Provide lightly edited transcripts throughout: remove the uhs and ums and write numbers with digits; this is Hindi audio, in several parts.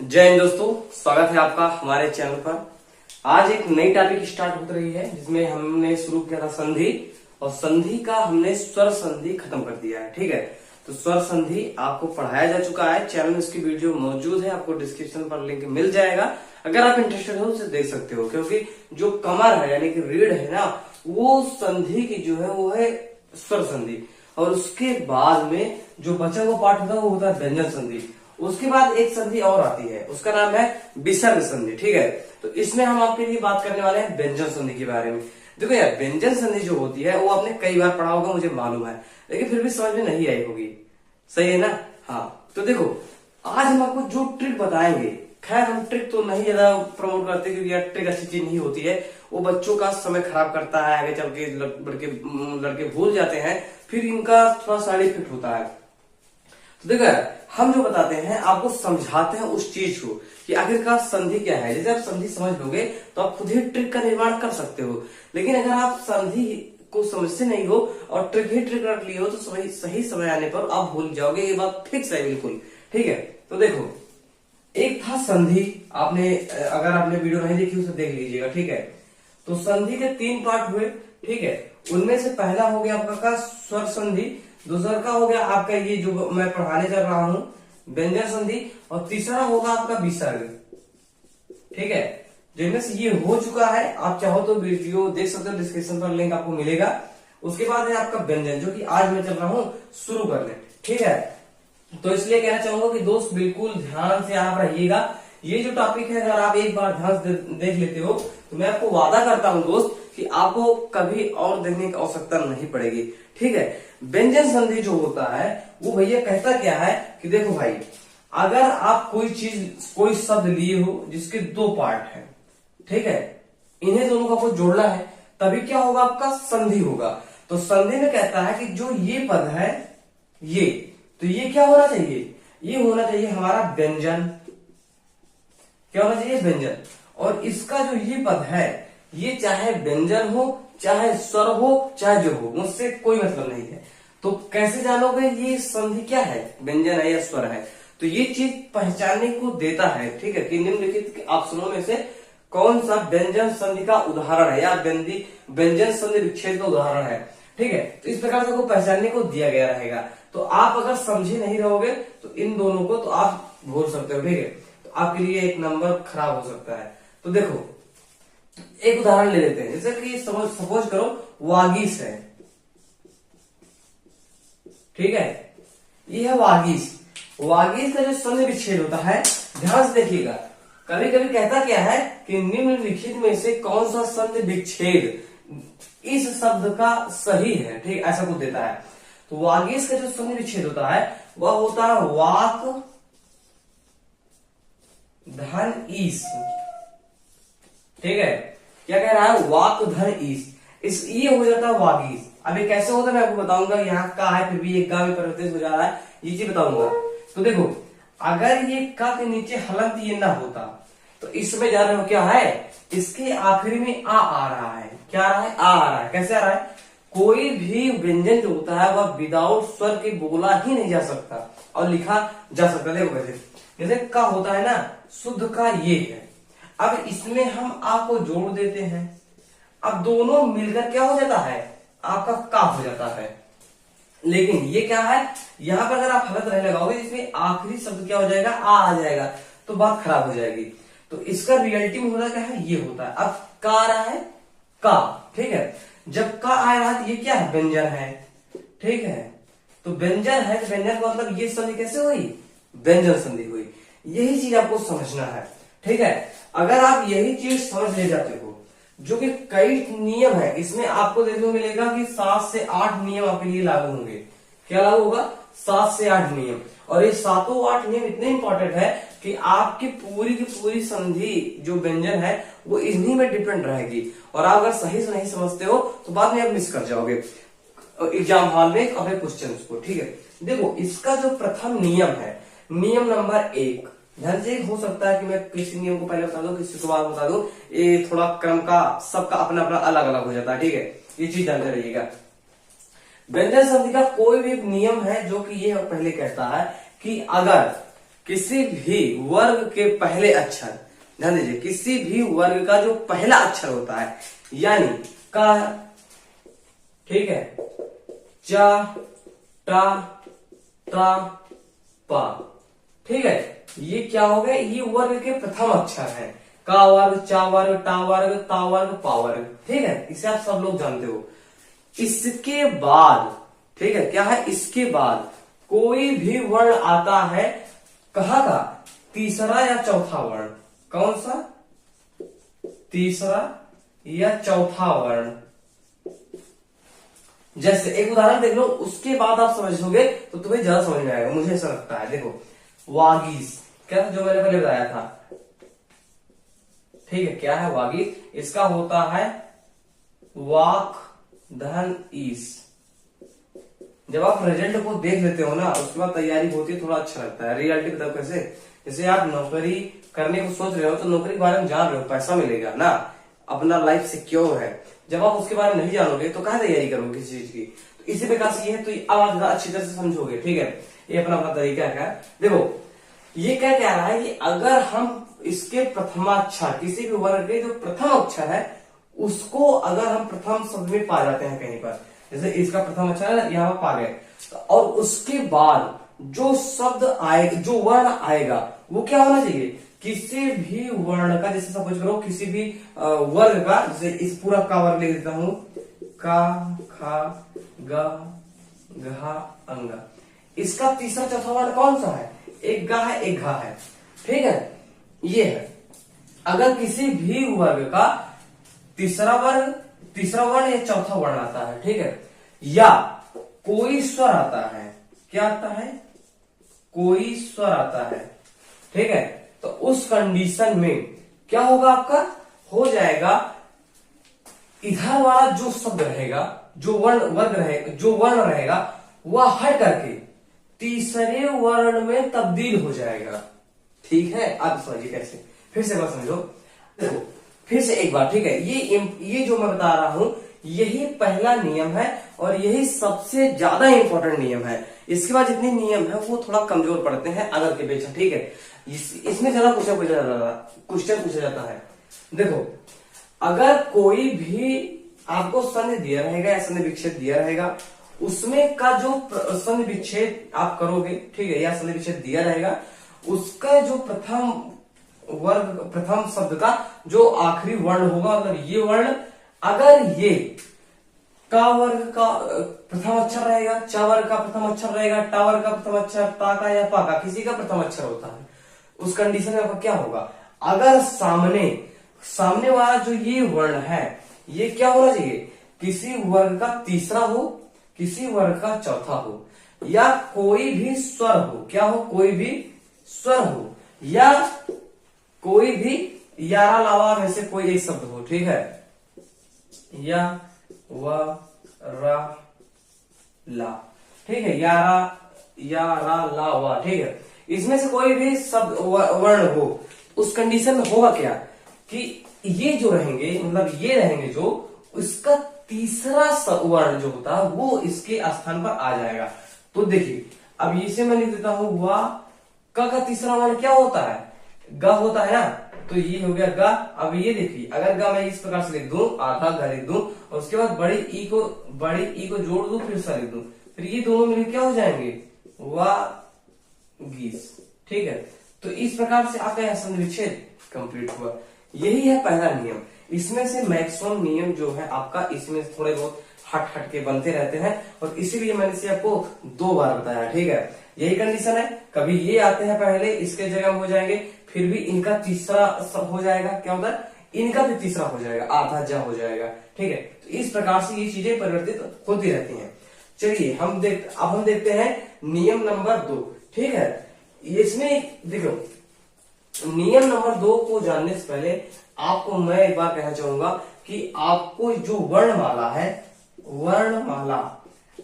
जय हिंद दोस्तों, स्वागत है आपका हमारे चैनल पर। आज एक नई टॉपिक स्टार्ट हो रही है जिसमें हमने शुरू किया था संधि, और संधि का हमने स्वर संधि खत्म कर दिया है। ठीक है, तो स्वर संधि आपको पढ़ाया जा चुका है, चैनल में इसकी वीडियो मौजूद है, आपको डिस्क्रिप्शन पर लिंक मिल जाएगा। अगर आप इंटरेस्टेड हो उसे देख सकते हो, क्योंकि जो कमर है यानी कि रीढ़ है ना, वो संधि की जो है वो है स्वर संधि, और उसके बाद में जो बचा हुआ पार्ट होता है वो होता है व्यंजन संधि। उसके बाद एक संधि और आती है, उसका नाम है विसर्ग संधि। ठीक है, तो इसमें हम आपके लिए बात करने वाले हैं व्यंजन संधि के बारे में। देखो यार, व्यंजन संधि जो होती है वो आपने कई बार पढ़ा होगा, मुझे मालूम है, लेकिन फिर भी समझ में नहीं आई होगी। सही है ना? हाँ, तो देखो आज हम आपको जो ट्रिक बताएंगे, खैर हम ट्रिक तो नहीं ज्यादा प्रमोट करते क्योंकि यार ट्रिक अच्छी चीज नहीं होती है, वो बच्चों का समय खराब करता है, आगे चल के लड़के भूल जाते हैं, फिर इनका थोड़ा साइड इफेक्ट होता है। तो देखो यार, हम जो बताते हैं आपको समझाते हैं उस चीज को कि आखिरकार संधि क्या है। जैसे आप संधि समझ लोगे तो आप खुद ही ट्रिक का निर्माण कर सकते हो, लेकिन अगर आप संधि को समझते नहीं हो और ट्रिक ही ट्रिक रख लिए हो तो सही समय आने पर आप भूल जाओगे। ये बात फिक्स है बिल्कुल। ठीक है, तो देखो एक था संधि, आपने अगर आपने वीडियो नहीं देखी उसे देख लीजिएगा। ठीक है, तो संधि के 3 पार्ट हुए। ठीक है, उनमें से पहला हो गया आपका स्वर संधि, दूसरा का हो गया आपका ये जो मैं पढ़ाने चल रहा हूं व्यंजन संधि, और तीसरा होगा आपका विसर्ग। ठीक है, जिनमें से ये हो चुका है, आप चाहो तो वीडियो देख सकते हो, डिस्क्रिप्शन पर लिंक आपको मिलेगा। उसके बाद है आपका व्यंजन, जो कि आज मैं चल रहा हूं शुरू करने। ठीक है, तो इसलिए कहना चाहूंगा कि दोस्त बिल्कुल ध्यान से आप रहिएगा। ये जो टॉपिक है अगर आप एक बार ध्यान से देख लेते हो तो मैं आपको वादा करता हूं दोस्त कि आपको कभी और देखने की आवश्यकता नहीं पड़ेगी। ठीक है, व्यंजन संधि जो होता है वो भैया कहता क्या है कि देखो भाई, अगर आप कोई शब्द लिए हो जिसके 2 पार्ट हैं, ठीक है, इन्हें दोनों का आपको जोड़ना है, तभी क्या होगा, आपका संधि होगा। तो संधि में कहता है कि जो ये पद है ये, तो ये क्या होना चाहिए, ये होना चाहिए हमारा व्यंजन। क्या होना चाहिए? व्यंजन। और इसका जो ये पद है, ये चाहे व्यंजन हो, चाहे स्वर हो, चाहे जो हो, मुझसे कोई मतलब नहीं है। तो कैसे जानोगे ये संधि क्या है, व्यंजन है या स्वर है? तो ये चीज पहचानने को देता है। ठीक है, कि निम्नलिखित ऑप्शनों में से कौन सा व्यंजन संधि का उदाहरण है या व्यंजन संधि विच्छेद का उदाहरण है। ठीक है, तो इस प्रकार से आपको पहचानने को दिया गया रहेगा। तो आप अगर समझे नहीं रहोगे तो इन दोनों को तो आप भूल सकते हो। ठीक है, तो आपके लिए एक नंबर खराब हो सकता है। तो देखो एक उदाहरण ले लेते हैं, जैसे कि सपोज करो वागीश है। ठीक है, ये है वागीश। वागीश का जो संधि विच्छेद होता है, ध्यान से देखिएगा, कभी कभी कहता क्या है कि निम्नलिखित में से कौन सा संधि विच्छेद इस शब्द का सही है। ठीक, ऐसा कुछ देता है। तो वागीश का जो संधि विच्छेद होता है वह होता है वाक धन ईस। ठीक है, क्या कह रहा है, वाक धन ईस, इस ये हो जाता है वागीश। अब ये कैसे होता है मैं आपको बताऊंगा। यहाँ का है फिर भी एक गा में परिवर्तित हो जा रहा है, ये चीज बताऊंगा। तो देखो अगर ये का के नीचे हलंत ये ना होता तो इसमें जा रहे हो क्या है, इसके आखिरी में आ रहा है। क्या आ रहा है? आ रहा है। कैसे आ रहा है? कोई भी व्यंजन जो होता है वह विदाउट स्वर के बोला ही नहीं जा सकता और लिखा जा सकता। देखो कैसे, जैसे का होता है ना, शुद्ध का ये है, अब इसमें हम आ को जोड़ देते हैं, अब दोनों मिलकर क्या हो जाता है, आपका का हो जाता है। लेकिन ये क्या है, यहां पर अगर आप हलत नहीं लगाओगे, इसमें आखिरी शब्द क्या हो जाएगा, आ जाएगा, तो बात खराब हो जाएगी। तो इसका रियलिटी में होता क्या है, ये होता है। अब का आ रहा है, का, ठीक है, जब का आ रहा है तो ये क्या है, व्यंजन है। ठीक है, तो व्यंजन है, तो व्यंजन का मतलब ये संधि कैसे हुई, व्यंजन संधि हुई। यही चीज आपको समझना है। ठीक है, अगर आप यही चीज समझ ले जाते हो, जो कि कई नियम है, इसमें आपको देखने को मिलेगा कि 7 से 8 नियम आपके लिए लागू होंगे। क्या लागू होगा? 7 से 8 नियम। और ये 7-8 नियम इतने इंपॉर्टेंट है कि आपकी पूरी की पूरी संधि जो व्यंजन है वो इन्हीं में डिपेंड रहेगी। और आप अगर सही से नहीं समझते हो तो बाद में आप मिस कर जाओगे एग्जाम हॉल में अपने क्वेश्चन को। ठीक है, देखो इसका जो प्रथम नियम है, नियम नंबर 1, ध्यान से, हो सकता है कि मैं किसी नियम को पहले बता दूं, किसी को बाद बता दूं, ये थोड़ा क्रम का सबका अपना अपना अलग अलग हो जाता है। ठीक है, ये चीज जानते रहिएगा। व्यंजन संधि का कोई भी नियम है जो कि ये पहले कहता है कि अगर किसी भी वर्ग के पहले अक्षर, ध्यान दीजिए, किसी भी वर्ग का जो पहला अक्षर होता है, यानी का, ठीक है, चा, टा, टा, पा, ठीक है, ये क्या हो गए, ये वर्ग के प्रथम अक्षर है। का वर्ग, चा वर्ग, टा वर्ग, ता वर्ग, पा वर्ग, ठीक है, इसे आप सब लोग जानते हो। इसके बाद, ठीक है, क्या है, इसके बाद कोई भी वर्ण आता है, कहाँ का, तीसरा या चौथा वर्ण, कौन सा, तीसरा या चौथा वर्ण। जैसे एक उदाहरण देख लो, उसके बाद आप समझोगे तो तुम्हें ज्यादा समझ में आएगा, मुझे ऐसा लगता है। देखो, वागीस, क्या जो मैंने पहले बताया था, ठीक है, क्या है वागीस, इसका होता है वाक धन ईस। जब आप रिजल्ट को देख लेते हो ना, उसके बाद तैयारी होती है, थोड़ा अच्छा लगता है। रियलिटी बताओ कैसे, जैसे आप नौकरी करने को सोच रहे हो तो नौकरी के बारे में जान रहे हो, पैसा मिलेगा ना, अपना लाइफ सिक्योर है। जब आप उसके बारे में नहीं जानोगे तो कहाँ तैयारी करोगे किसी चीज की। तो इसी प्रकार से ये है, तो अब आप अच्छी तरह से समझोगे, ठीक है, ये अपना अपना तरीका है। देखो, ये क्या कह रहा है कि अगर हम इसके प्रथमाक्षर, किसी भी वर्ग के जो प्रथम अक्षर है, उसको अगर हम प्रथम शब्द में पा जाते हैं कहीं पर, जैसे इसका प्रथम अक्षर है यहाँ पर पा गए, और उसके बाद जो शब्द आएगा, जो वर्ण आएगा, वो क्या होना चाहिए, किसी भी वर्ण का, जैसे सपोज करो किसी भी वर्ग का, जैसे इस पूरा का वर्ग लिख देता हूं, का, खा, गा, घा, अंगा, इसका तीसरा चौथा वर्ण कौन सा है, एक गा है, एक घा है, ठीक है, ये है। अगर किसी भी वर्ग का तीसरा वर्ण या चौथा वर्ण आता है, ठीक है, या कोई स्वर आता है, क्या आता है, कोई स्वर आता है, ठीक है, तो उस कंडीशन में क्या होगा, आपका हो जाएगा, इधर वाला जो शब्द रहेगा, जो वर्ण रहेगा, वह हट करके तीसरे वर्ण में तब्दील हो जाएगा। ठीक है, आप समझिए कैसे, फिर से बात समझो। देखो फिर से एक बार, ठीक है, ये जो मैं बता रहा हूं, यही पहला नियम है और यही सबसे ज्यादा इंपॉर्टेंट नियम है। इसके बाद जितने नियम है वो थोड़ा कमजोर पड़ते हैं अगर के पेक्षा, ठीक है, इसमें ज्यादा क्वेश्चन पूछा जाता है। देखो, अगर कोई भी आपको संधि दिया रहेगा या संधि विच्छेद दिया रहेगा, उसमें का जो संधि विच्छेद आप करोगे, ठीक है, या संधि विच्छेद दिया रहेगा, उसका जो प्रथम शब्द का जो आखिरी वर्ण होगा, मतलब ये वर्ण, अगर ये का वर्ग का प्रथम अक्षर रहेगा, चा वर्ग का प्रथम अक्षर रहेगा, टा वर्ग का प्रथम अक्षर, ता का या पा का किसी का प्रथम अक्षर होता है, उस कंडीशन में आपका क्या होगा, अगर सामने वाला जो ये वर्ण है, ये क्या होना चाहिए, किसी वर्ग का तीसरा हो, किसी वर्ग का चौथा हो, या कोई भी स्वर हो, क्या हो, कोई भी स्वर हो, या कोई भी यारा लावा में से कोई एक शब्द हो, ठीक है, या व रा ला, ठीक है, यारा ला वा, ठीक है, इसमें से कोई भी शब्द वर्ण हो, उस कंडीशन में होगा क्या कि ये जो रहेंगे, मतलब ये रहेंगे जो, उसका तीसरा वर्ण जो होता है वो इसके स्थान पर आ जाएगा। तो देखिए, अब इसे मैं लिख देता हूं, वा का तीसरा वर्ण क्या होता है, ग होता है ना, तो ये हो गया गा। अब ये देखिए, अगर गा मैं इस प्रकार से लिख दूं, आधा गा लिख दूं, और उसके बाद बड़ी ई को जोड़ दूं, फिर सा लिख दूं, फिर ये दोनों मिलकर क्या हो जाएंगे, वा गीस, ठीक है। तो इस प्रकार से आपका यह संधि विच्छेद कंप्लीट हुआ। यही है पहला नियम। इसमें से मैक्सिमम नियम जो है आपका, इसमें थोड़े बहुत हट के बनते रहते हैं, और इसीलिए मैंने इसे आपको 2 बार बताया, ठीक है। यही कंडीशन है, कभी ये आते हैं पहले, इसके जगह में हो जाएंगे, फिर भी इनका तीसरा सब हो जाएगा, क्या होता है, इनका भी तीसरा हो जाएगा, आधा जा हो जाएगा, ठीक है। तो इस प्रकार से ये चीजें परिवर्तित होती रहती हैं। चलिए अब हम देखते हैं नियम नंबर 2, ठीक है। इसमें देखो, नियम नंबर 2 को जानने से पहले आपको मैं एक बार कहना चाहूंगा कि आपको जो वर्णमाला है, वर्णमाला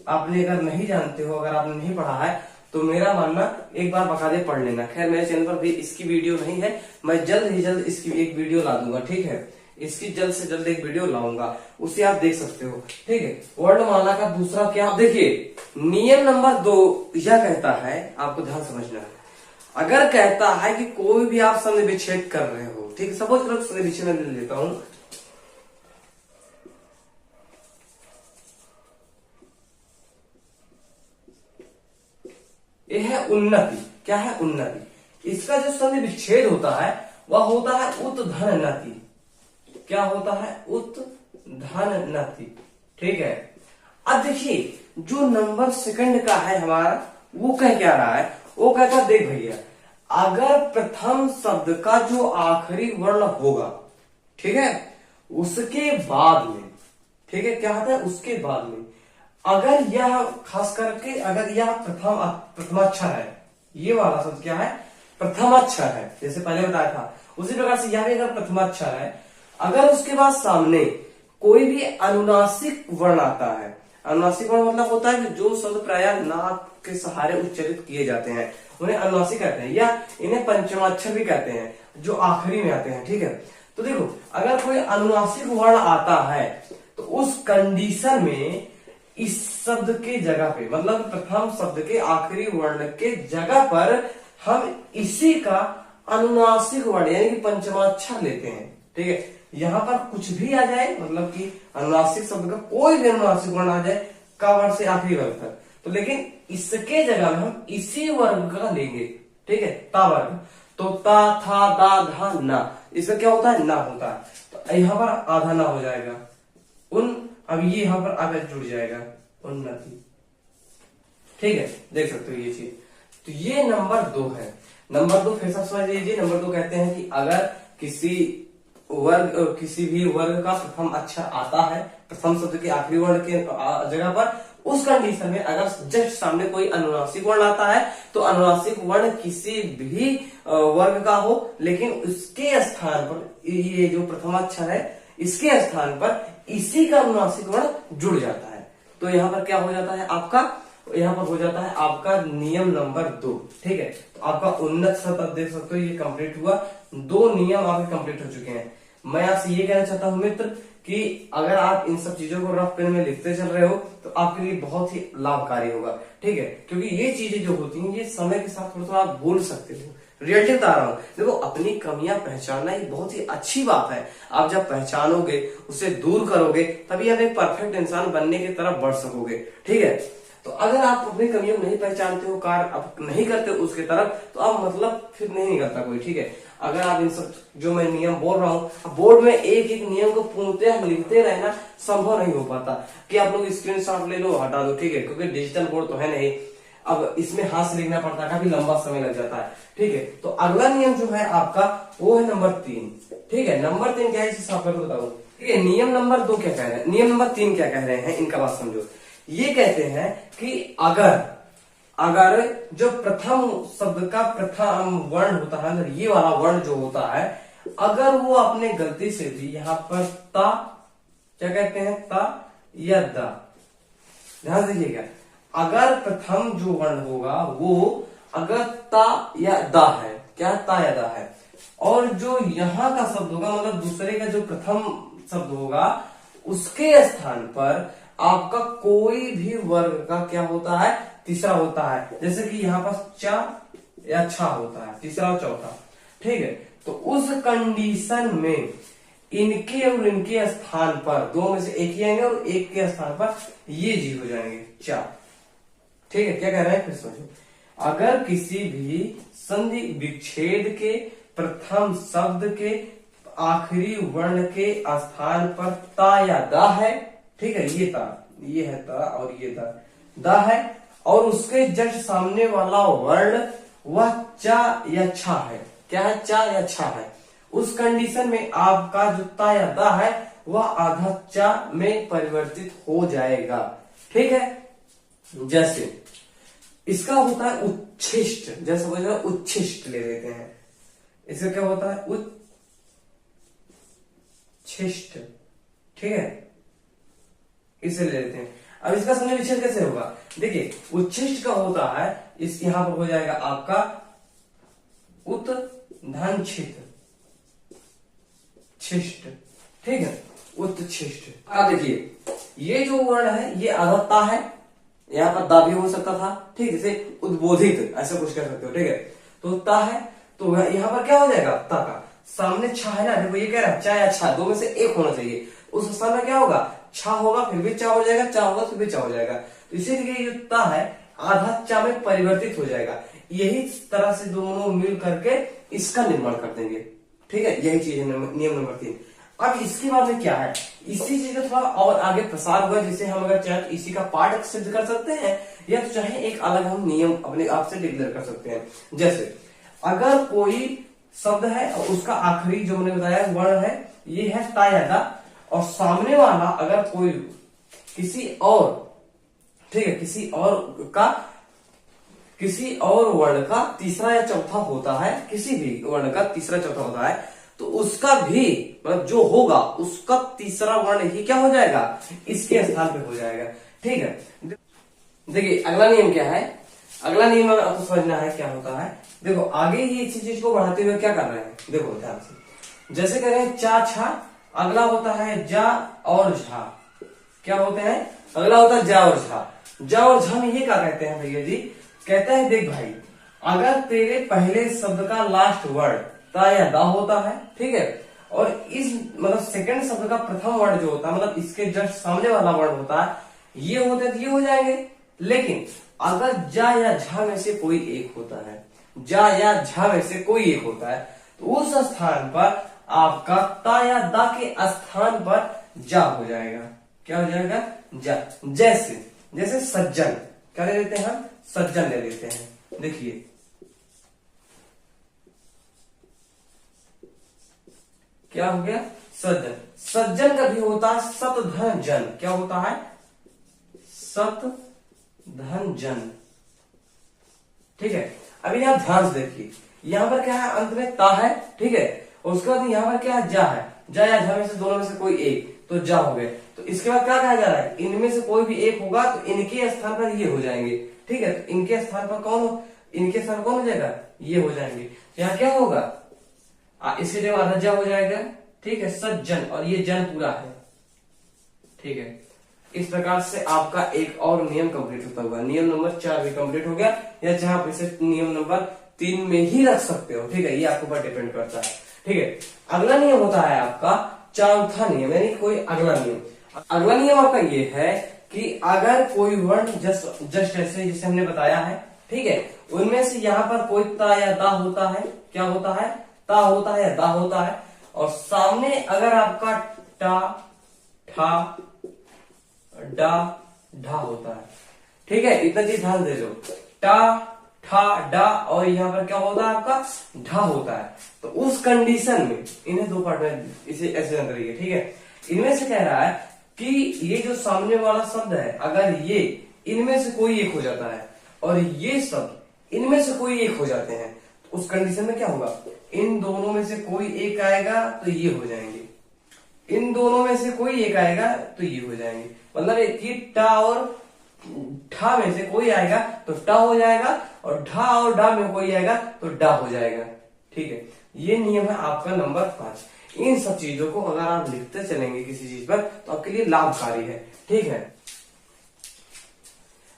आपने अगर नहीं जानते हो, अगर आपने नहीं पढ़ा है, तो मेरा मानना एक बार बकायदे पढ़ लेना। खैर मेरे चैनल पर भी इसकी वीडियो नहीं है, मैं जल्द ही जल्द इसकी एक वीडियो ला दूंगा, ठीक है, इसकी जल्द से जल्द एक वीडियो लाऊंगा, उसे आप देख सकते हो, ठीक है। वर्णमाला का दूसरा क्या, देखिए नियम नंबर 2 यह कहता है, आपको ध्यान समझना है, अगर कहता है कि कोई भी आप संधि विच्छेद कर रहे हो, ठीक है, सपोज करो संधि विच्छेद में ले लेता हूं, ये है उन्नति। क्या है? उन्नति। इसका जो संधि विच्छेद होता है वह होता है उत्धन नति। क्या होता है? उत्धन नति। ठीक है। अब देखिए जो नंबर सेकंड का है हमारा, वो कह क्या रहा है? वो कहता है देख भैया, अगर प्रथम शब्द का जो आखिरी वर्ण होगा, ठीक है, उसके बाद में, ठीक है, क्या होता है? उसके बाद में अगर यह खास करके अगर यह प्रथमाक्षर है, ये वाला शब्द क्या है? प्रथमाक्षर है, जैसे पहले बताया था, उसी प्रकार से यह भी अगर प्रथमाक्षर है, अगर उसके बाद सामने कोई भी अनुनासिक वर्ण आता है, अनुनासिक वर्ण मतलब होता है कि जो शब्द प्रायः नाक के सहारे उच्चारित किए जाते हैं, उन्हें अनुनासिक कहते हैं, या इन्हें पंचमाक्षर भी कहते हैं, जो आखिरी में आते हैं। ठीक है। तो देखो, अगर कोई अनुनासिक वर्ण आता है तो उस कंडीशन में इस शब्द के जगह पे, मतलब प्रथम शब्द के आखिरी वर्ण के जगह पर हम इसी का अनुनासिक वर्ण यानी कि पंचमाक्षर लेते हैं। ठीक है। यहाँ पर कुछ भी आ जाए, मतलब कि अनुनासिक शब्द का कोई भी अनुनासिक वर्ण आ जाए, का वर्ग से आखिरी वर्ग तक, तो लेकिन इसके जगह में हम इसी वर्ग का लेंगे। ठीक है। ता वर्ग, तो ता, था, दा, धा, ना, इसका क्या होता है? ना होता है। तो यहाँ पर आधा ना हो जाएगा, उन, अब ये यहाँ पर आगे जुड़ जाएगा, उन्नति। ठीक है। देख सकते हो ये चीज। तो ये नंबर 2 है। नंबर 2 फिर से समझ लीजिए। नंबर 2 कहते हैं कि अगर किसी भी वर्ग का प्रथम अक्षर आता है प्रथम शब्द के आखिरी वर्ण के जगह पर, उस कंडीशन में अगर जस्ट सामने कोई अनुनासिक वर्ण आता है तो अनुनासिक वर्ण किसी भी वर्ग का हो, लेकिन उसके स्थान पर ये जो प्रथम अक्षर है, इसके स्थान पर इसी का अनुनासिक वर्ण जुड़ जाता है। तो यहाँ पर क्या हो जाता है आपका? यहाँ पर हो जाता है आपका नियम नंबर 2। ठीक है। तो आपका उन्नत शब्द देख सकते हो ये कंप्लीट हुआ। 2 नियम आपके कंप्लीट हो चुके हैं। मैं आपसे ये कहना चाहता हूं मित्र कि अगर आप इन सब चीजों को रफ पेन में लिखते चल रहे हो तो आपके लिए बहुत ही लाभकारी होगा। ठीक है। क्योंकि ये चीजें जो होती हैं ये समय के साथ थोड़ा थोड़ा आप भूल सकते हो। रियलिटी बता रहा हूँ। देखो, अपनी कमियां पहचानना एक बहुत ही अच्छी बात है। आप जब पहचानोगे, उसे दूर करोगे, तभी आप एक परफेक्ट इंसान बनने की तरफ बढ़ सकोगे। ठीक है। तो अगर आप अपनी कमियों को नहीं पहचानते हो, कार्य आप नहीं करते हो उसके तरफ, तो आप मतलब फिर नहीं निकलता कोई। ठीक है। अगर आप इन सब जो मैं नियम बोल रहा हूँ, बोर्ड में एक एक नियम को पूर्णतः लिखते रहना संभव नहीं हो पाता कि आप लोग स्क्रीनशॉट ले लो, हटा दो। ठीक है। क्योंकि डिजिटल बोर्ड तो है नहीं, अब इसमें हाथ से लिखना पड़ता है, काफी लंबा समय लग जाता है। ठीक है। तो अगला नियम जो है आपका वो है नंबर 3। ठीक है। नंबर 3 क्या है इसे साफ करके बताऊं। ठीक है। नियम नंबर 2 क्या कह रहे हैं, नियम नंबर 3 क्या कह रहे हैं, इनका बात समझो। ये कहते हैं कि अगर जो प्रथम शब्द का प्रथम वर्ण होता है, ये वाला वर्ण जो होता है, अगर वो अपने गलती से भी यहाँ पर ता, क्या कहते हैं, ता या दा, ध्यान दीजिएगा, अगर प्रथम जो वर्ण होगा वो अगर ता या दा है, क्या ता या दा है, और जो यहाँ का शब्द होगा, मतलब दूसरे का जो प्रथम शब्द होगा, उसके स्थान पर आपका कोई भी वर्ग का क्या होता है, तीसरा होता है। जैसे कि यहाँ पर चा या छा होता है, तीसरा और चौथा। ठीक है। तो उस कंडीशन में इनके और इनके स्थान पर, दो में से एक ही आएंगे और एक के स्थान पर ये जी हो जाएंगे, चा। ठीक है। क्या कह रहे हैं फिर समझो। अगर किसी भी संधि विच्छेद के प्रथम शब्द के आखिरी वर्ण के स्थान पर ता या दा है, ठीक है, ये ता, ये है ता और ये दा है, और उसके जस्ट सामने वाला वर्ण वह चा या छा है, क्या है, चा या छा है, उस कंडीशन में आपका जो ता या दा है वह आधा चा में परिवर्तित हो जाएगा। ठीक है। जैसे इसका होता है उच्छिष्ट, जैसे समझ लो उच्छिष्ट ले लेते हैं, इसका क्या होता है, उच्छिष्ट। ठीक है। इसे ले लेते हैं। अब इसका संधि विच्छेद कैसे होगा, देखिए, उच्छिष्ट का होता है, इस यहां पर हो जाएगा आपका उत्धनछित, छिष्ट। ठीक है। उत्छिष्ट। अब देखिए, ये जो वर्ण है ये आधा ता है, यहाँ पर दा भी हो सकता था। ठीक है। इसे उद्बोधित ऐसा कुछ कह सकते हो। ठीक है। तो ता है, तो यहाँ पर क्या हो जाएगा, ता का सामने छा है ना, देखो ये कह रहा है चा या छा, दो में से एक होना चाहिए। उस स्थान में क्या होगा, छा होगा फिर भी चा हो जाएगा, चा होगा फिर भी चा हो जाएगा। तो इसीलिए जो ता है आधा चा में परिवर्तित हो जाएगा। यही तरह से दोनों मिल करके इसका निर्माण कर देंगे। ठीक है, यही चीज है नियम नंबर 3। अब इसके बाद में क्या है, इसी चीज का थोड़ा और आगे प्रसार हुआ, जिसे हम अगर चाहे तो इसी का पार्ट सिद्ध कर सकते हैं, या तो चाहे एक अलग हम नियम अपने आप से डिक्लेयर कर सकते हैं। जैसे अगर कोई शब्द है और उसका आखिरी जो मैंने बताया वर्ण है ये है ता या दा, और सामने वाला अगर कोई किसी और, ठीक है, किसी और वर्ण का तीसरा या चौथा होता है, किसी भी वर्ण का तीसरा चौथा होता है, तो उसका भी मतलब जो होगा उसका तीसरा वर्ण ही क्या हो जाएगा, इसके स्थान पे हो जाएगा। ठीक है, देखिए अगला नियम क्या है, अगला नियम आपको समझना है क्या होता है। देखो आगे ही इसी चीज को बढ़ाते हुए क्या कर रहे हैं, देखो ध्यान से, जैसे कह रहे हैं चा छा, अगला होता है जा और झा। क्या होते हैं, अगला होता है जा और झा। जा और झा में ये क्या कहते हैं भैया जी, कहते हैं देख भाई, अगर तेरे पहले शब्द का लास्ट वर्ड ता या दा होता है, ठीक है, और इस मतलब सेकंड शब्द का प्रथम वर्ड जो होता है, मतलब इसके जस्ट सामने वाला वर्ड होता है, ये होते हैं तो ये हो जाएंगे। लेकिन अगर जा या झा में से कोई एक होता है, जा या झा में से कोई एक होता है, तो उस स्थान पर आपका ता या दा के स्थान पर जा हो जाएगा। क्या हो जाएगा, जा। जैसे सज्जन, क्या ले लेते हैं हम, सज्जन ले लेते हैं। देखिए क्या हो गया, सज्जन। सज्जन का भी होता है सत धन जन। क्या होता है, सत धन जन। ठीक है, अभी आप ध्यान से देखिए, यहां पर क्या है, अंत में ता है, ठीक है, और उसके बाद यहां पर क्या है, जा है। जा या झा में से दोनों में से कोई एक, तो जा हो गए। तो इसके बाद क्या कहा जा रहा है, इनमें से कोई भी एक होगा तो इनके स्थान पर ये हो जाएंगे। ठीक है, तो इनके स्थान पर इनके स्थान कौन हो जाएगा, ये हो जाएंगे। यहाँ क्या होगा, इसके जगह आधा जा हो जाएगा। ठीक है, सज्जन, और ये जन पूरा है। ठीक है, इस प्रकार से आपका एक और नियम कंप्लीट होता हुआ, नियम नंबर 4 भी कंप्लीट हो गया, या चाहे आप इसे नियम नंबर 3 में ही रख सकते हो। ठीक है, ये आपके ऊपर डिपेंड करता है। ठीक है, अगला नियम होता है आपका चौथा नियम, यानी कोई अगला नियम। अगला नियम आपका ये है कि अगर कोई वर्ण जस्ट ऐसे जैसे हमने बताया है, ठीक है, उनमें से यहाँ पर कोई ता या दा होता है। क्या होता है, ता होता है या दा होता है, और सामने अगर आपका टा ठा डा ढा होता है। ठीक है, इतना चीज ध्यान दे दो, टा ठा डा, और यहाँ पर क्या होता है आपका, ढा होता है। तो उस कंडीशन में इन्हें दो पार्ट में इसे ऐसे जान करिए। ठीक है, इनमें से कह रहा है कि ये जो सामने वाला शब्द है, अगर ये इनमें से कोई एक हो जाता है और ये शब्द इनमें से कोई एक हो जाते हैं, तो उस कंडीशन में क्या होगा, इन दोनों में से कोई एक आएगा तो ये हो जाएंगे, इन दोनों में से कोई एक आएगा तो ये हो जाएंगे। मतलब कि टा और ठा में से कोई आएगा तो टा हो जाएगा, और ढा और डा में कोई आएगा तो डा हो जाएगा। ठीक है, ये नियम है आपका नंबर 5। इन सब चीजों को अगर आप लिखते चलेंगे किसी चीज पर तो आपके लिए लाभकारी है। ठीक है,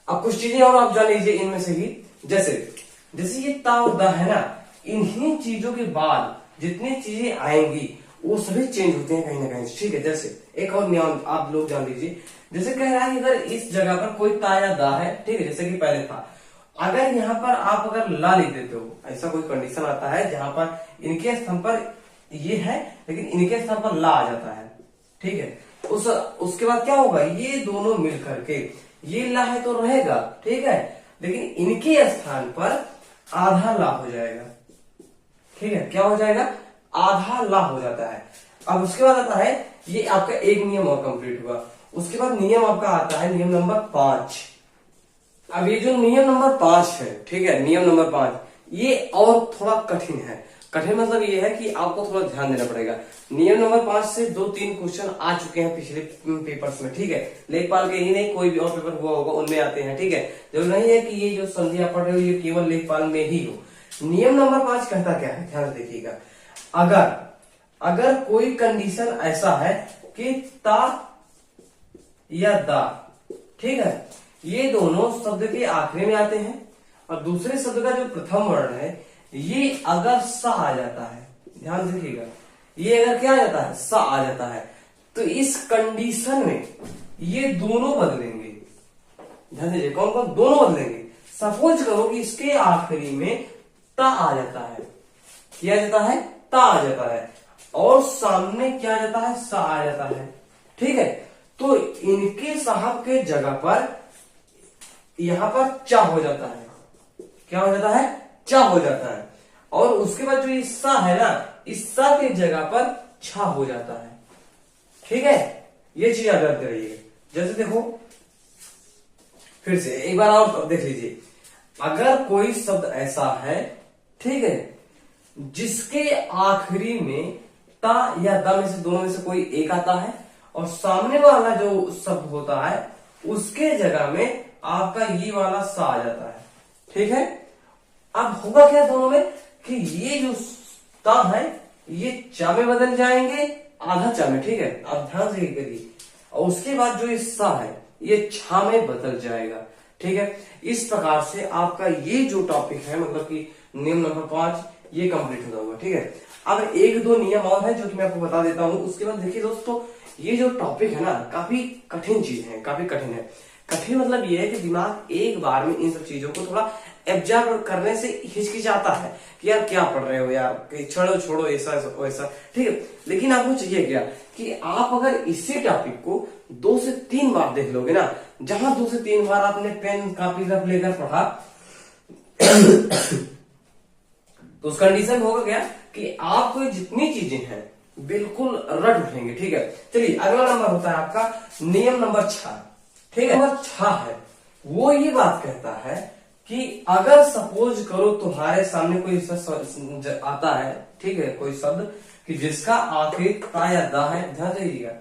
अब कुछ चीजें और आप जान लीजिए इनमें से ही, जैसे ये ता और दा है ना, इन्हीं चीजों के बाद जितनी चीजें आएंगी वो सभी चेंज होते हैं कहीं ना कहीं। ठीक है, जैसे एक और नियम आप लोग जान लीजिए, जैसे कह रहा है अगर इस जगह पर कोई ता या दा है, ठीक है, जैसे कि पहले था, अगर यहाँ पर आप अगर ला लिख देते हो, ऐसा कोई कंडीशन आता है जहां पर इनके स्थान पर ये है लेकिन इनके स्थान पर ला आ जाता है। ठीक है, उसके बाद क्या होगा, ये दोनों मिल करके, ये ला है तो रहेगा, ठीक है, लेकिन इनके स्थान पर आधा ला हो जाएगा। ठीक है, क्या हो जाएगा, आधा ला हो जाता है। अब उसके बाद आता है, ये आपका एक नियम और कंप्लीट हुआ। उसके बाद नियम आपका आता है नियम नंबर 5। अब ये जो नियम नंबर 5 है, ठीक है, नियम नंबर 5 ये और थोड़ा कठिन है। कठिन मतलब ये है कि आपको थोड़ा ध्यान देना पड़ेगा। नियम नंबर 5 से 2-3 क्वेश्चन आ चुके हैं पिछले पेपर्स में। ठीक है, लेखपाल के ही नहीं, कोई भी और पेपर हुआ होगा उनमें आते हैं। ठीक है, जरूर नहीं है कि ये जो संधि आप पढ़ रहे हो ये केवल लेखपाल में ही हो। नियम नंबर 5 कहता क्या है, ध्यान देखिएगा, अगर कोई कंडीशन ऐसा है कि ता या दा, ठीक है, ये दोनों शब्द के आखिरी में आते हैं, और दूसरे शब्द का जो प्रथम वर्ण है ये अगर सा आ जाता है, ध्यान रखिएगा, ये अगर क्या आ जाता है, सा आ जाता है, तो इस कंडीशन में ये दोनों बदलेंगे। ध्यान दीजिए, कौन कौन दोनों बदलेंगे। सपोज करो कि इसके आखिरी में ता आ जाता है, क्या आ जाता है, ता आ जाता है, और सामने क्या आ जाता है, सा आ जाता है। ठीक है, तो इनके साहब के जगह पर यहां पर चा हो जाता है, क्या हो जाता है, चा हो जाता है, और उसके बाद जो सा है ना, इस सा की जगह पर छा हो जाता है। ठीक है, ये चीज याद रखते रहिए। जैसे देखो, फिर से एक बार और देख लीजिए, अगर कोई शब्द ऐसा है, ठीक है, जिसके आखिरी में ता या दा में से दोनों में से कोई एक आता है, और सामने वाला जो शब्द होता है उसके जगह में आपका ये वाला सा आ जाता है। ठीक है, अब होगा क्या दोनों में कि ये जो ता है ये चा में बदल जाएंगे, आधा चा में। ठीक है, अब ध्यान से करिए, और उसके बाद जो ये सा है ये छा में बदल जाएगा। ठीक है, इस प्रकार से आपका ये जो टॉपिक है, मतलब कि नियम नंबर 5 ये कंप्लीट होता होगा। ठीक है, अब एक दो नियम और है जो कि मैं आपको बता देता हूं। उसके बाद देखिए दोस्तों, ये जो टॉपिक है ना, काफी कठिन चीज है, काफी कठिन है। कठिन मतलब ये है कि दिमाग एक बार में इन सब चीजों को थोड़ा एब्जॉर्ब करने से हिचकिचाता है कि यार क्या पढ़ रहे हो यार, छोड़ो छोड़ो ऐसा वैसा। ठीक है, लेकिन आपको चाहिए क्या कि आप अगर इसी टॉपिक को 2 से 3 बार देख लोगे ना, जहां 2 से 3 बार आपने पेन कॉपी रफ लेकर पढ़ा तो उस कंडीशन में होगा क्या कि आपको जितनी चीजें हैं बिल्कुल रट उठेंगे। ठीक है, चलिए अगला नंबर होता है आपका नियम नंबर 6। ठीक है, नंबर 6 है, वो ये बात कहता है कि अगर सपोज करो तुम्हारे सामने कोई आता है, ठीक है, कोई शब्द कि जिसका आखिर ता या दा है, ध्यान दीजिएगा,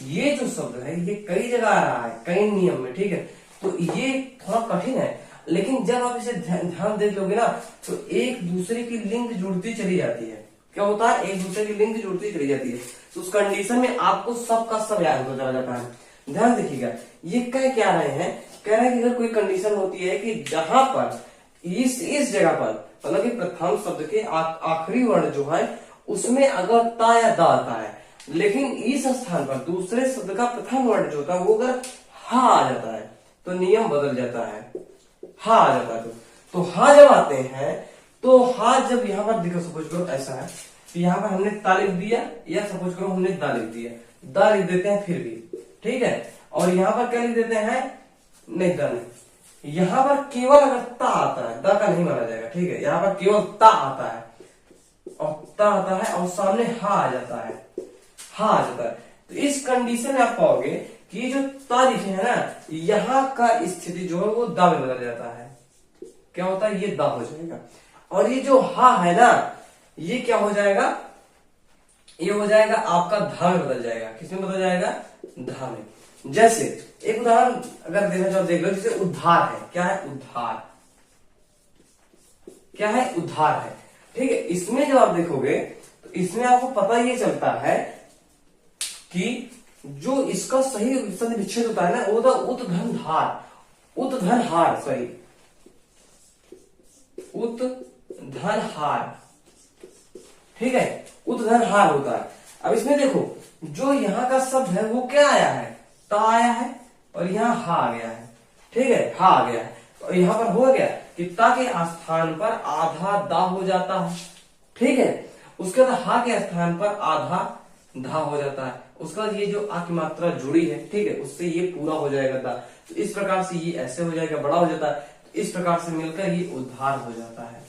ये जो शब्द है ये कई जगह आ रहा है, कई नियम में। ठीक है, तो ये थोड़ा कठिन है, लेकिन जब आप इसे ध्यान दे लोगे ना, तो एक दूसरे की लिंक जुड़ती चली जाती है। क्या होता है, एक दूसरे की लिंक जुड़ती चली जाती है, तो उस कंडीशन में आपको सबका सब याद हो जाता है। ध्यान देखिएगा, ये कह क्या रहे हैं, कह रहे हैं कि अगर कोई कंडीशन होती है कि जहां पर इस जगह पर, मतलब कि प्रथम शब्द के आखिरी वर्ण जो है उसमें अगर ता या दा आता है, लेकिन इस स्थान पर दूसरे शब्द का प्रथम वर्ण जो होता है वो अगर हा आ जाता है, तो नियम बदल जाता है, हा आ जाता है। तो हा जब आते हैं, तो हा जब यहाँ पर देखो, सपोज करो ऐसा है कि यहाँ पर हमने ता लिख दिया, या सपोज करो हमने दा लिख दिया, दा लिख देते हैं फिर भी, ठीक है, और यहाँ पर क्या लिख देते हैं, नहीं दा नहीं, यहाँ पर केवल अगर ता आता है, दा का नहीं माना जाएगा। ठीक है, यहाँ पर केवल ता आता है, और ता आता है और सामने हा आ जाता है, हा आ जाता है, तो इस कंडीशन में आप पाओगे कि ये जो ता लिखे है ना, यहाँ का स्थिति जो है वो दा में बदल जाता है। क्या होता है, ये दा हो जाएगा, और ये जो हा है ना, ये क्या हो जाएगा, ये हो जाएगा आपका धा में बदल जाएगा। किसमें बदल जाएगा, धा में। जैसे एक उदाहरण अगर देना चाहो देख लो, जैसे उद्धार है, क्या है, उद्धार, क्या है, उद्धार है। ठीक है, इसमें जब आप देखोगे तो इसमें आपको पता ये चलता है कि जो इसका सही संधि विच्छेद होता है ना, वो होता उद्धनधार, उद्धनहार, सॉरी, उद्धनहार। ठीक है, उद्धनहार होता है। अब इसमें देखो, जो यहाँ का शब्द है वो क्या आया है, ता आया है, और यहाँ हा आ गया है। ठीक है, हा आ गया है, तो यहाँ पर हो गया कि ता के स्थान पर आधा दा हो जाता है। ठीक है, उसके बाद हा के स्थान पर आधा धा हो जाता है, उसके बाद ये जो आ की मात्रा जुड़ी है, ठीक है, उससे ये पूरा हो जाएगा दा, तो इस प्रकार से ये ऐसे हो जाएगा, बड़ा हो जाता है, तो इस प्रकार से मिलकर ये उद्धार हो जाता है।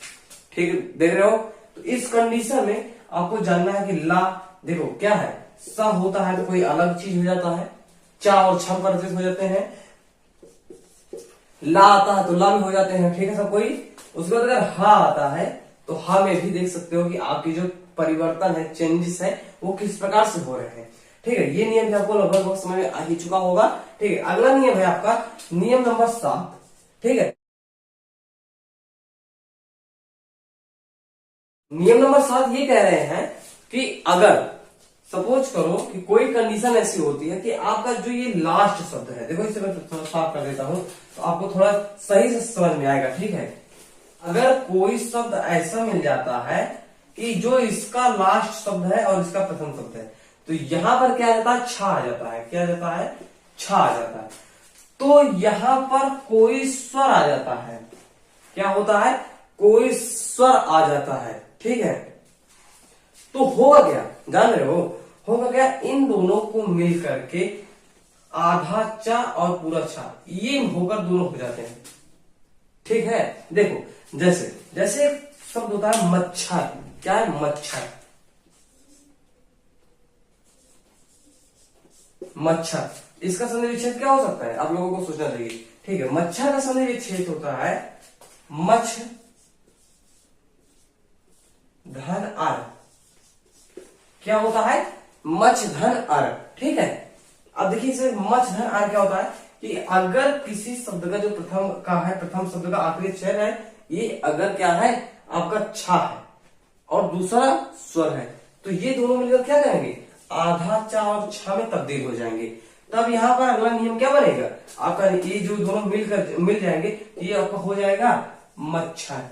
ठीक है, देख रहे हो, तो इस कंडीशन में आपको जानना है कि ला, देखो क्या है, सा होता है तो कोई अलग चीज हो जाता है, चा और छम परिवर्तित हो जाते हैं, ला आता है तो ला में हो जाते हैं। ठीक है सब कोई, उसके बाद अगर हा आता है तो हा में भी देख सकते हो कि आपकी जो परिवर्तन है, चेंजेस है, वो किस प्रकार से हो रहे हैं। ठीक है, ये नियम भी आपको लगभग समझ में आ ही चुका होगा। ठीक है, अगला नियम है आपका नियम नंबर 7। ठीक है, नियम नंबर 7 ये कह रहे हैं कि अगर सपोज करो कि कोई कंडीशन ऐसी होती है कि आपका जो ये लास्ट शब्द है, देखो इसे मैं थोड़ा साफ कर देता हूं तो आपको थोड़ा सही से समझ में आएगा। ठीक है, अगर कोई शब्द ऐसा मिल जाता है कि जो इसका लास्ट शब्द है और इसका प्रथम शब्द है, तो यहां पर क्या आ जाता है, छा आ जाता है। क्या आ जाता है, छा आ जाता है। तो यहां पर कोई स्वर आ जाता है। क्या होता है, कोई स्वर आ जाता है। ठीक है, तो होगा क्या, जान रहे हो, होगा क्या, इन दोनों को मिल करके आधा चा और पूरा छा, ये होकर दोनों हो जाते हैं। ठीक है, देखो जैसे जैसे एक शब्द होता है मच्छर। क्या है, मच्छर। मच्छर, इसका संधि विच्छेद क्या हो सकता है, आप लोगों को सोचना चाहिए। ठीक है, मच्छर का संधि विच्छेद होता है मच्छ धन अर। क्या होता है, मच्छ धन अर। ठीक है, अब देखिए इसे मच्छ धन अर क्या होता है कि अगर किसी शब्द का जो प्रथम का है, प्रथम शब्द का आखिरी अक्षर है, ये अगर क्या है आपका छा है और दूसरा स्वर है, तो ये दोनों मिलकर क्या करेंगे, आधा चा और छा में तब्दील हो जाएंगे। तब यहाँ पर अगला नियम क्या बनेगा आपका, ये जो दोनों मिलकर मिल जाएंगे, ये आपका हो जाएगा मच्छर।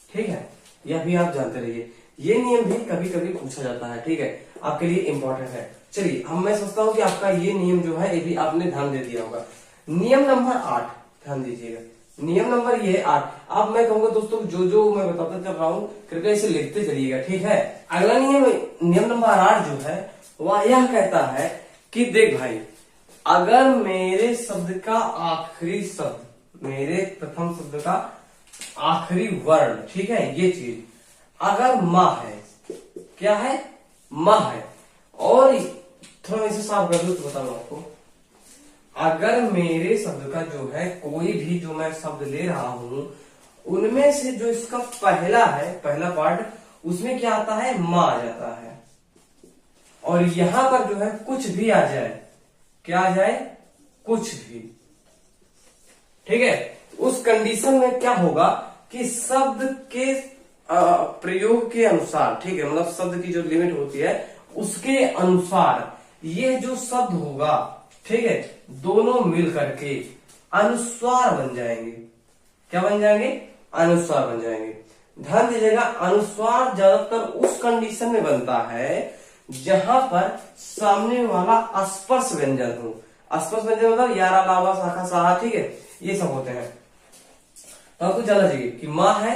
ठीक है, यह भी आप जानते रहिए, ये नियम भी कभी कभी पूछा जाता है। ठीक है, आपके लिए इंपॉर्टेंट है। चलिए, हम मैं सोचता हूँ कि आपका ये नियम जो है, ये भी आपने ध्यान दे दिया होगा। नियम नंबर 8 ध्यान दीजिएगा, नियम नंबर ये 8। अब मैं कहूंगा दोस्तों, जो जो मैं बताता चल रहा हूँ, कृपया इसे लिखते चलिएगा। ठीक है, अगला नियम, नियम नंबर 8 जो है वह यह कहता है कि देख भाई, अगर मेरे शब्द का आखिरी शब्द, मेरे प्रथम शब्द का आखिरी वर्ण, ठीक है, ये चीज अगर माँ है, क्या है, माँ है, और थोड़ा इसे साफ कर दो तो बता रहा हूं आपको, अगर मेरे शब्द का जो है कोई भी जो मैं शब्द ले रहा हूं, उनमें से जो इसका पहला है, पहला पार्ट, उसमें क्या आता है, माँ आ जाता है, और यहां पर जो है कुछ भी आ जाए, क्या आ जाए, कुछ भी। ठीक है, उस कंडीशन में क्या होगा कि शब्द के प्रयोग के अनुसार, ठीक है, मतलब शब्द की जो लिमिट होती है उसके अनुसार ये जो शब्द होगा, ठीक है, दोनों मिल करके अनुस्वार बन जाएंगे। क्या बन जाएंगे, अनुस्वार बन जाएंगे। ध्यान दीजिएगा, अनुस्वार ज्यादातर उस कंडीशन में बनता है जहां पर सामने वाला स्पर्श व्यंजन हो। स्पर्श व्यंजन मतलब यारा, लावा, शाखा, साहा, ठीक है, ये सब होते हैं। तो आपको जानना चाहिए कि माँ है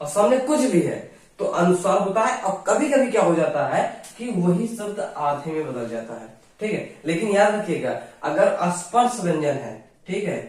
और सामने कुछ भी है तो अनुस्वार होता है, और कभी कभी क्या हो जाता है कि वही शब्द आधे में बदल जाता है। ठीक है, लेकिन याद रखिएगा, अगर स्पर्श व्यंजन है, ठीक है,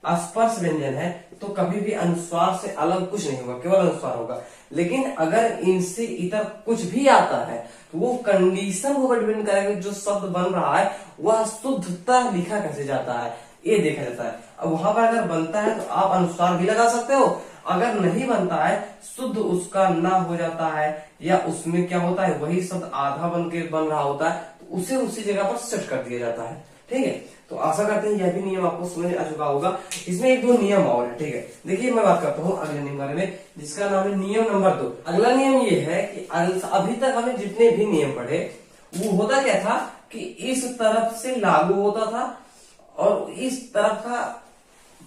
स्पर्श व्यंजन है, तो कभी भी अनुस्वार से अलग कुछ नहीं होगा, केवल अनुस्वार होगा। लेकिन अगर इनसे इतर कुछ भी आता है तो वो कंडीशन को डिपेंड करेगा, जो शब्द बन रहा है वह शुद्धता लिखा कैसे जाता है, ये देखा जाता है। अब वहां पर अगर बनता है तो आप अनुस्वार भी लगा सकते हो, अगर नहीं बनता है, शुद्ध उसका ना हो जाता है, या उसमें क्या होता है, वही शब्द आधा बन के बन रहा होता है, तो उसे उसी जगह पर सेट कर दिया जाता है। ठीक है, तो आशा करते हैं यह भी नियम आपको समझ आ चुका होगा। इसमें एक दो नियम और है। ठीक है, देखिए मैं बात करता हूँ अगले नियम बारे में, जिसका नाम है नियम नंबर 2। अगला नियम ये है कि अभी तक हमने जितने भी नियम पढ़े, वो होता क्या था कि इस तरफ से लागू होता था और इस तरफ का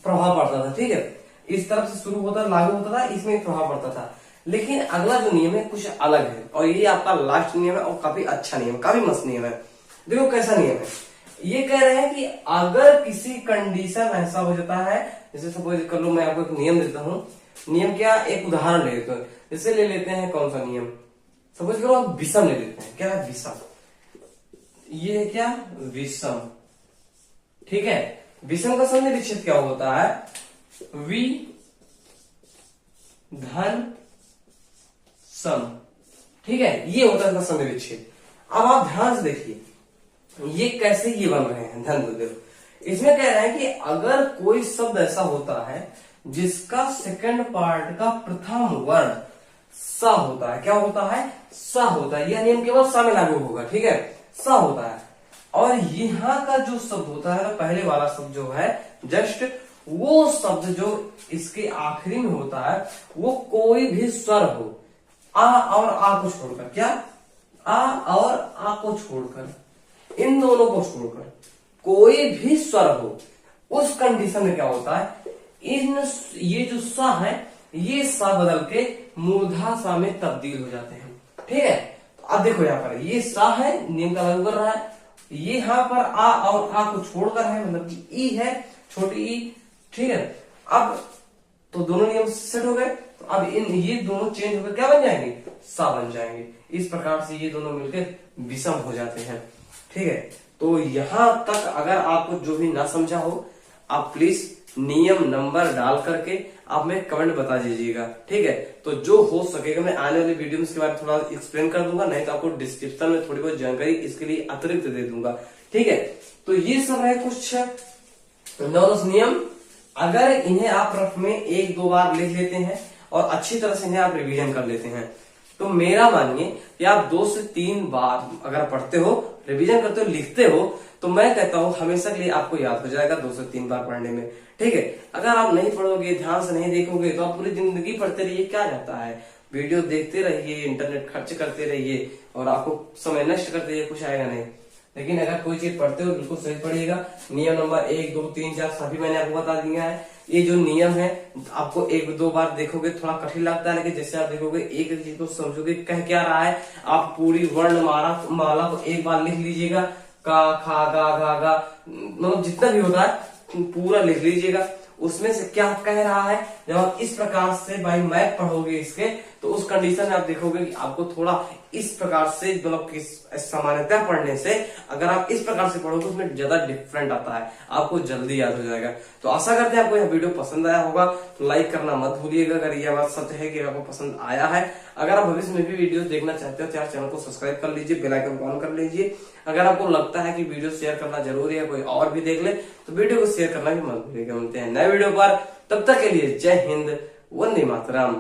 प्रभाव पड़ता था। ठीक है, इस तरफ से शुरू होता, लागू होता था, इसमें प्रभाव पड़ता था। लेकिन अगला जो नियम है कुछ अलग है, और ये आपका लास्ट नियम है, और काफी अच्छा नियम, काफी मस्त नियम है। देखो कैसा नियम है, ये कह रहे हैं कि अगर किसी कंडीशन ऐसा हो जाता है, जैसे सपोज कर लो, मैं आपको एक नियम देता हूं। नियम क्या, एक उदाहरण ले लेते हैं, जैसे ले लेते हैं कौन सा नियम, सपोज करो आप विषम ले लेते हैं। क्या है, विषम, ये है क्या, विषम। ठीक है, विषम का संधि विच्छेद क्या होता है, वि धन सम। ठीक है, ये होता है संधि विच्छेद। अब आप ध्यान से देखिए ये कैसे ये बन रहे हैं, ध्यान दो। इसमें कह रहे हैं कि अगर कोई शब्द ऐसा होता है जिसका सेकंड पार्ट का प्रथम वर्ण स होता है, क्या होता है, स होता है, यह नियम केवल स में लागू होगा। ठीक है, स होता है, और यहाँ का जो शब्द होता है ना, पहले वाला शब्द जो है जस्ट, वो शब्द जो इसके आखिरी में होता है, वो कोई भी स्वर हो, आ और आ को छोड़कर, क्या, आ और आ को छोड़कर, इन दोनों को छोड़कर कोई भी स्वर हो, उस कंडीशन में क्या होता है, इन ये जो स है ये सा बदल के मूर्धा सा में तब्दील हो जाते हैं। ठीक है, तो अब देखो यहाँ पर ये सा है, नियम का लागू कर रहा है, ये यहाँ पर आ और आ को छोड़कर है, मतलब कि ई है, छोटी ई। ठीक है, अब तो दोनों नियम सेट हो गए। तो अब ये दोनों चेंज होकर क्या बन जाएंगे, सा बन जाएंगे। इस प्रकार से ये दोनों मिलकर विषम हो जाते हैं। ठीक है, तो यहां तक अगर आपको जो भी ना समझा हो, आप प्लीज नियम नंबर डाल करके आप में कमेंट बता दीजिएगा। ठीक है, तो जो हो सकेगा मैं आने वाली वीडियो में इसके बारे में थोड़ा एक्सप्लेन कर दूंगा, नहीं तो आपको डिस्क्रिप्शन में थोड़ी बहुत जानकारी इसके लिए अतिरिक्त दे दूंगा। ठीक है, तो ये सब है कुछ नॉलेज नियम। अगर इन्हें आप रफ में 1-2 बार लिख लेते हैं और अच्छी तरह से इन्हें आप रिवीजन कर लेते हैं, तो मेरा मानिए कि आप 2 से 3 बार अगर पढ़ते हो, रिवीजन करते हो, लिखते हो, तो मैं कहता हूं हमेशा के लिए आपको याद हो जाएगा 2 से 3 बार पढ़ने में। ठीक है, अगर आप नहीं पढ़ोगे, ध्यान से नहीं देखोगे, तो आप पूरी जिंदगी पढ़ते रहिए, क्या जाता है, वीडियो देखते रहिए, इंटरनेट खर्च करते रहिए और आपको समय नष्ट करते रहिए, कुछ आएगा नहीं। लेकिन अगर कोई चीज पढ़ते हो बिल्कुल सही पढ़िएगा। नियम नंबर 1, 2, 3, 4 सभी मैंने आपको बता दिया है। ये जो नियम है आपको 1-2 बार देखोगे थोड़ा कठिन लगता है, लेकिन जैसे आप देखोगे एक एक चीज को समझोगे कह क्या रहा है, आप पूरी वर्ण माला को एक बार लिख लीजिएगा, का, खा, गा, मतलब जितना भी होता है पूरा लिख लीजिएगा। उसमें से क्या कह रहा है, जब आप इस प्रकार से बाई मैप पढ़ोगे इसके, तो उस कंडीशन में आप देखोगे कि आपको थोड़ा इस प्रकार से, मतलब सामान्यतः पढ़ने से अगर आप इस प्रकार से पढ़ोगे उसमें ज्यादा डिफरेंट आता है, आपको जल्दी याद हो जाएगा। तो आशा करते हैं आपको यह वीडियो पसंद आया होगा, तो लाइक करना मत भूलिएगा अगर यह बात सच है कि आपको पसंद आया है। अगर आप भविष्य में भी वीडियो देखना चाहते हो तो चैनल को सब्सक्राइब कर लीजिए, बेल आइकन को ऑन कर लीजिए। अगर आपको लगता है कि वीडियो शेयर करना जरूरी है, कोई और भी देख ले, तो वीडियो को शेयर करना भी मत भूलिएगा। मिलते हैं नए वीडियो पर, तब तक के लिए जय हिंद, वंदे मातरम।